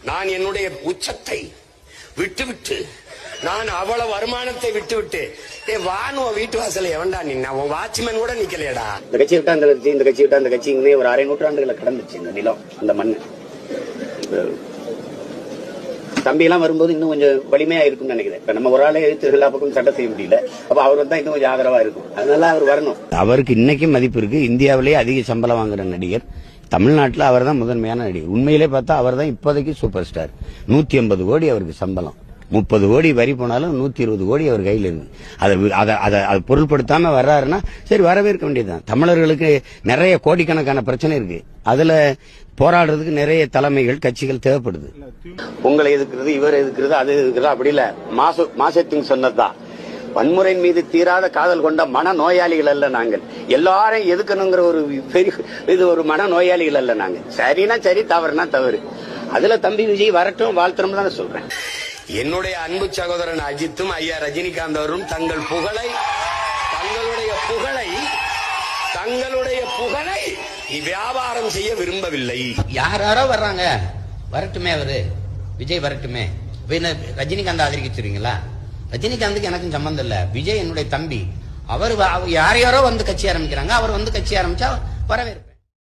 நான் என்னுடைய உச்சத்தை விட்டுவிட்டு நான் அவ்வளவு வருமானத்தை விட்டுவிட்டு வானுவ வீட்டு வாசல எவன்டா நின்னா உன் வாட்ச்மேன் கூட நிக்கலையடா. இந்த கட்சி விட்டா இந்த கட்சி, இந்த கட்சி விட்டா இந்த கட்சிங்களே ஒரு 1/2 நூற்றாண்டுகளை கடந்துச்சு இந்த நிலம், இந்த மண். தம்பி எல்லாம் வரும்போது இன்னும் கொஞ்சம் வலிமையா இருக்கும்னு நினைக்கிறேன். இப்ப நம்ம ஒரு ஆளே எழுத்து எல்லா பக்கம் சட்டை செய்ய முடியல. அப்ப அவர் வந்தா இன்னும் கொஞ்சம் ஆதரவா இருக்கும். அதனால அவர் வரணும். அவருக்கு இன்னைக்கும் மதிப்பு இருக்கு. இந்தியாவிலேயே அதிக சம்பளம் வாங்குற நடிகர் தமிழ்நாட்டில் அவர் தான் முதன்மையான நடிகர். உண்மையிலே பார்த்தா அவர் தான் இப்போதைக்கு சூப்பர் ஸ்டார். 150 கோடி அவருக்கு சம்பளம், 30 கோடி வரி போனாலும் 120 கோடி அவர் கையில் இருக்கு. அதை பொருள்படுத்தாம வர்றாருன்னா சரி, வரவேற்க வேண்டியதுதான். தமிழர்களுக்கு நிறைய கோடிக்கணக்கான பிரச்சனை இருக்கு. அதுல போராடுறதுக்கு நிறைய தலைமைகள் கட்சிகள் தேவைப்படுது. உங்களை எதுக்குறது, இவர் எதுக்குறது, அது எதுக்குறது அப்படி இல்ல. மாசத்தின் சொன்னதுதான், வன்முறையின் மீது தீராத காதல் கொண்ட மன நோயாளிகள் அல்ல நாங்கள். எல்லாரையும் எதுக்கணுங்கிற ஒரு பெரிய இது ஒரு மன நோயாளிகள் அல்ல நாங்கள். சரினா சரி, தவறுனா தவறு. அதுல தம்பி விஜய் வரட்டும், வாழ்த்தணும் தான் சொல்றேன். என்னுடைய அன்பு சகோதரன் அஜித்தும் ஐயா ரஜினிகாந்த் அவரும் தங்களுடைய புகழை வியாபாரம் செய்ய விரும்பவில்லை. யாரோ வர்றாங்க, வரட்டுமே, அவரு விஜய் வரட்டுமே. ரஜினிகாந்த் ஆதரிக்கிறீங்களா? ரஜினிகாந்துக்கு எனக்கும் சம்பந்தம் இல்ல. விஜய் என்னுடைய தம்பி. அவர் யாரையாரோ வந்து கட்சி ஆரம்பிக்கிறாங்க. அவர் வந்து கட்சி ஆரம்பிச்சா வரவேற்பு.